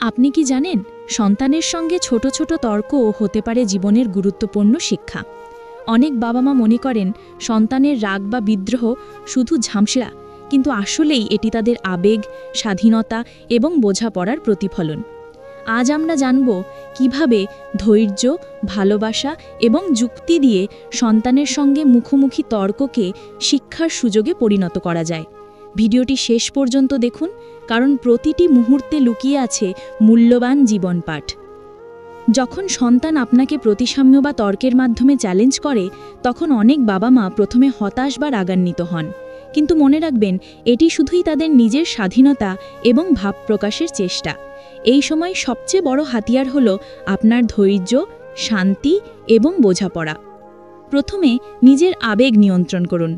আপনি কি জানেন, সন্তানের সঙ্গে ছোট ছোট তর্কও হতে পারে জীবনের গুরুত্বপূর্ণ শিক্ষা। অনেক বাবা মা মনে করেন সন্তানের রাগ বা বিদ্রোহ শুধু ঝামসা, কিন্তু আসলেই এটি তাদের আবেগ, স্বাধীনতা এবং বোঝাপড়ার প্রতিফলন। আজ আমরা জানব কিভাবে ধৈর্য, ভালোবাসা এবং যুক্তি দিয়ে সন্তানের সঙ্গে মুখোমুখি তর্ককে শিক্ষার সুযোগে পরিণত করা যায়। ভিডিওটি শেষ পর্যন্ত দেখুন, কারণ প্রতিটি মুহূর্তে লুকিয়ে আছে মূল্যবান জীবন পাঠ। যখন সন্তান আপনাকে প্রতিসাম্য বা তর্কের মাধ্যমে চ্যালেঞ্জ করে, তখন অনেক বাবা মা প্রথমে হতাশ বা রাগান্বিত হন। কিন্তু মনে রাখবেন, এটি শুধুই তাদের নিজের স্বাধীনতা এবং ভাব প্রকাশের চেষ্টা। এই সময় সবচেয়ে বড় হাতিয়ার হল আপনার ধৈর্য, শান্তি এবং বোঝাপড়া। প্রথমে নিজের আবেগ নিয়ন্ত্রণ করুন।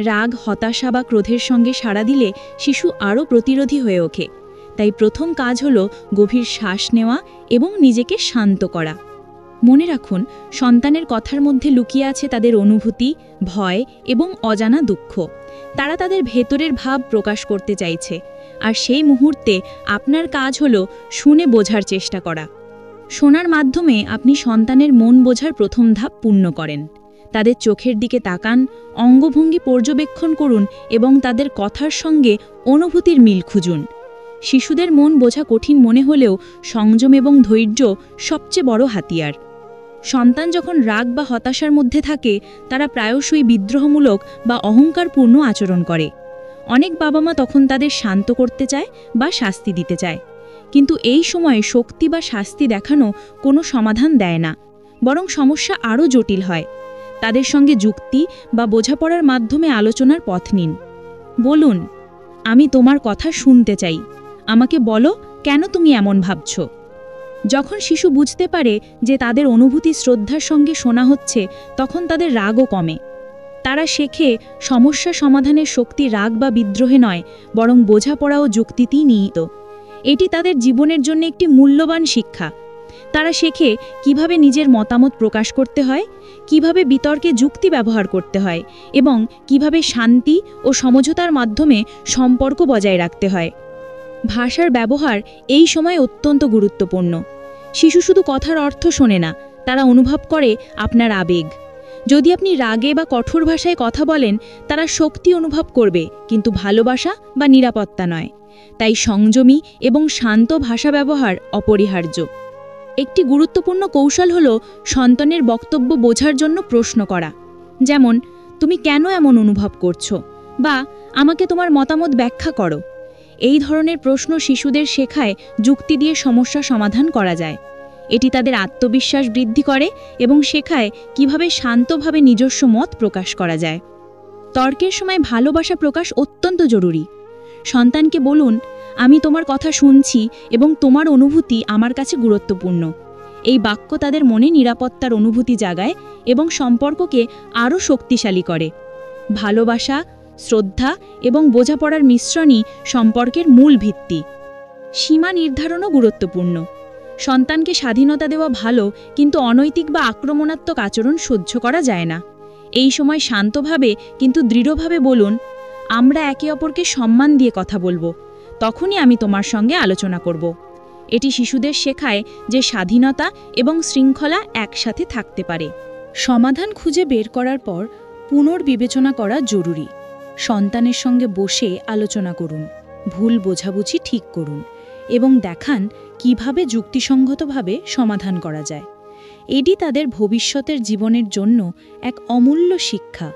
রাগ, হতাশা বা ক্রোধের সঙ্গে সাড়া দিলে শিশু আরও প্রতিরোধী হয়ে ওঠে। তাই প্রথম কাজ হল গভীর শ্বাস নেওয়া এবং নিজেকে শান্ত করা। মনে রাখুন, সন্তানের কথার মধ্যে লুকিয়ে আছে তাদের অনুভূতি, ভয় এবং অজানা দুঃখ। তারা তাদের ভেতরের ভাব প্রকাশ করতে চাইছে, আর সেই মুহূর্তে আপনার কাজ হল শুনে বোঝার চেষ্টা করা। শোনার মাধ্যমে আপনি সন্তানের মন বোঝার প্রথম ধাপ পূর্ণ করেন। তাদের চোখের দিকে তাকান, অঙ্গভঙ্গি পর্যবেক্ষণ করুন এবং তাদের কথার সঙ্গে অনুভূতির মিল খুঁজুন। শিশুদের মন বোঝা কঠিন মনে হলেও সংযম এবং ধৈর্য সবচেয়ে বড় হাতিয়ার। সন্তান যখন রাগ বা হতাশার মধ্যে থাকে, তারা প্রায়শই বিদ্রোহমূলক বা অহংকারপূর্ণ আচরণ করে। অনেক বাবা মা তখন তাদের শান্ত করতে চায় বা শাস্তি দিতে চায়, কিন্তু এই সময়ে শক্তি বা শাস্তি দেখানো কোনো সমাধান দেয় না, বরং সমস্যা আরও জটিল হয়। তাদের সঙ্গে যুক্তি বা বোঝাপড়ার মাধ্যমে আলোচনার পথ নিন। বলুন, আমি তোমার কথা শুনতে চাই, আমাকে বলো কেন তুমি এমন ভাবছ। যখন শিশু বুঝতে পারে যে তাদের অনুভূতি শ্রদ্ধার সঙ্গে শোনা হচ্ছে, তখন তাদের রাগও কমে। তারা শেখে সমস্যা সমাধানের শক্তি রাগ বা বিদ্রোহে নয়, বরং বোঝাপড়া ও যুক্তিতেই নিহিত। এটি তাদের জীবনের জন্য একটি মূল্যবান শিক্ষা। তারা শেখে কিভাবে নিজের মতামত প্রকাশ করতে হয়, কিভাবে বিতর্কে যুক্তি ব্যবহার করতে হয় এবং কিভাবে শান্তি ও সমঝোতার মাধ্যমে সম্পর্ক বজায় রাখতে হয়। ভাষার ব্যবহার এই সময় অত্যন্ত গুরুত্বপূর্ণ। শিশু শুধু কথার অর্থ শোনে না, তারা অনুভব করে আপনার আবেগ। যদি আপনি রাগে বা কঠোর ভাষায় কথা বলেন, তারা শক্তি অনুভব করবে, কিন্তু ভালোবাসা বা নিরাপত্তা নয়। তাই সংযমী এবং শান্ত ভাষা ব্যবহার অপরিহার্য। একটি গুরুত্বপূর্ণ কৌশল হল সন্তানের বক্তব্য বোঝার জন্য প্রশ্ন করা, যেমন তুমি কেন এমন অনুভব করছো, বা আমাকে তোমার মতামত ব্যাখ্যা করো। এই ধরনের প্রশ্ন শিশুদের শেখায় যুক্তি দিয়ে সমস্যা সমাধান করা যায়। এটি তাদের আত্মবিশ্বাস বৃদ্ধি করে এবং শেখায় কিভাবে শান্তভাবে নিজস্ব মত প্রকাশ করা যায়। তর্কের সময় ভালোবাসা প্রকাশ অত্যন্ত জরুরি। সন্তানকে বলুন, আমি তোমার কথা শুনছি এবং তোমার অনুভূতি আমার কাছে গুরুত্বপূর্ণ। এই বাক্য তাদের মনে নিরাপত্তার অনুভূতি জাগায় এবং সম্পর্ককে আরও শক্তিশালী করে। ভালোবাসা, শ্রদ্ধা এবং বোঝাপড়ার মিশ্রণই সম্পর্কের মূল ভিত্তি। সীমা নির্ধারণও গুরুত্বপূর্ণ। সন্তানকে স্বাধীনতা দেওয়া ভালো, কিন্তু অনৈতিক বা আক্রমণাত্মক আচরণ সহ্য করা যায় না। এই সময় শান্তভাবে কিন্তু দৃঢ়ভাবে বলুন, আমরা একে অপরকে সম্মান দিয়ে কথা বলবো, তখনই আমি তোমার সঙ্গে আলোচনা করব। এটি শিশুদের শেখায় যে স্বাধীনতা এবং শৃঙ্খলা একসাথে থাকতে পারে। সমাধান খুঁজে বের করার পর পুনর্বিবেচনা করা জরুরি। সন্তানের সঙ্গে বসে আলোচনা করুন, ভুল বোঝাবুঝি ঠিক করুন এবং দেখান কিভাবে যুক্তিসঙ্গতভাবে সমাধান করা যায়। এটি তাদের ভবিষ্যতের জীবনের জন্য এক অমূল্য শিক্ষা।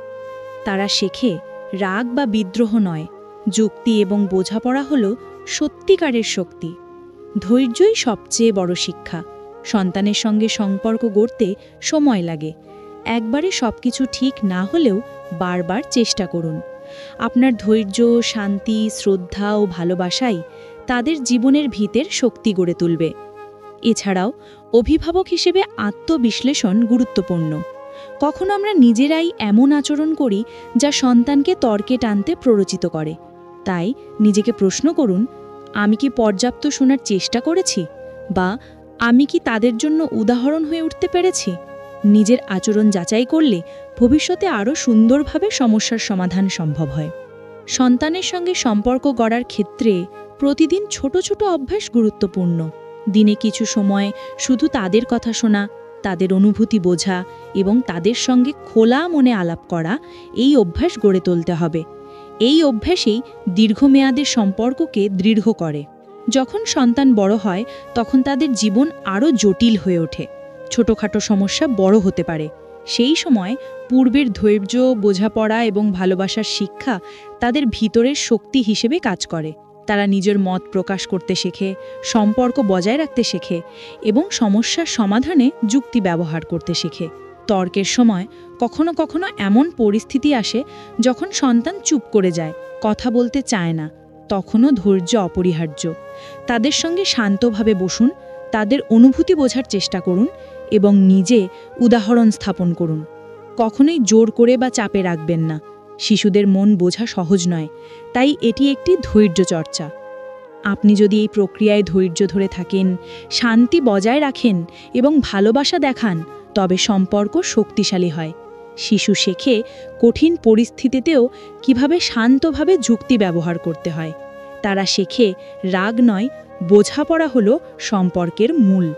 তারা শেখে রাগ বা বিদ্রোহ নয়, যুক্তি এবং বোঝাপড়া হল সত্যিকারের শক্তি। ধৈর্যই সবচেয়ে বড় শিক্ষা। সন্তানের সঙ্গে সম্পর্ক গড়তে সময় লাগে। একবারে সবকিছু ঠিক না হলেও বারবার চেষ্টা করুন। আপনার ধৈর্য, শান্তি, শ্রদ্ধা ও ভালোবাসাই তাদের জীবনের ভিতের শক্তি গড়ে তুলবে। এছাড়াও অভিভাবক হিসেবে আত্মবিশ্লেষণ গুরুত্বপূর্ণ। কখনো আমরা নিজেরাই এমন আচরণ করি যা সন্তানকে তর্কে টানতে প্ররোচিত করে। তাই নিজেকে প্রশ্ন করুন, আমি কি পর্যাপ্ত শোনার চেষ্টা করেছি, বা আমি কি তাদের জন্য উদাহরণ হয়ে উঠতে পেরেছি। নিজের আচরণ যাচাই করলে ভবিষ্যতে আরও সুন্দরভাবে সমস্যার সমাধান সম্ভব হয়। সন্তানের সঙ্গে সম্পর্ক গড়ার ক্ষেত্রে প্রতিদিন ছোট ছোট অভ্যাস গুরুত্বপূর্ণ। দিনে কিছু সময় শুধু তাদের কথা শোনা, তাদের অনুভূতি বোঝা এবং তাদের সঙ্গে খোলা মনে আলাপ করা, এই অভ্যাস গড়ে তুলতে হবে। এই অভ্যাসেই দীর্ঘমেয়াদের সম্পর্ককে দৃঢ় করে। যখন সন্তান বড় হয় তখন তাদের জীবন আরও জটিল হয়ে ওঠে। ছোটখাটো সমস্যা বড় হতে পারে। সেই সময় পূর্বের ধৈর্য, বোঝাপড়া এবং ভালোবাসার শিক্ষা তাদের ভিতরের শক্তি হিসেবে কাজ করে। তারা নিজের মত প্রকাশ করতে শেখে, সম্পর্ক বজায় রাখতে শেখে এবং সমস্যার সমাধানে যুক্তি ব্যবহার করতে শেখে। তর্কের সময় কখনো কখনো এমন পরিস্থিতি আসে যখন সন্তান চুপ করে যায়, কথা বলতে চায় না। তখনও ধৈর্য অপরিহার্য। তাদের সঙ্গে শান্তভাবে বসুন, তাদের অনুভূতি বোঝার চেষ্টা করুন এবং নিজে উদাহরণ স্থাপন করুন। কখনোই জোর করে বা চাপে রাখবেন না। শিশুদের মন বোঝা সহজ নয়, তাই এটি একটি ধৈর্য চর্চা। আপনি যদি এই প্রক্রিয়ায় ধৈর্য ধরে থাকেন, শান্তি বজায় রাখেন এবং ভালোবাসা দেখান, তবে সম্পর্ক শক্তিশালী হয়। শিশু শেখে কঠিন পরিস্থিতিতেও কিভাবে শান্তভাবে যুক্তি ব্যবহার করতে হয়। তারা শেখে রাগ নয়, বোঝাপড়া হলো সম্পর্কের মূল।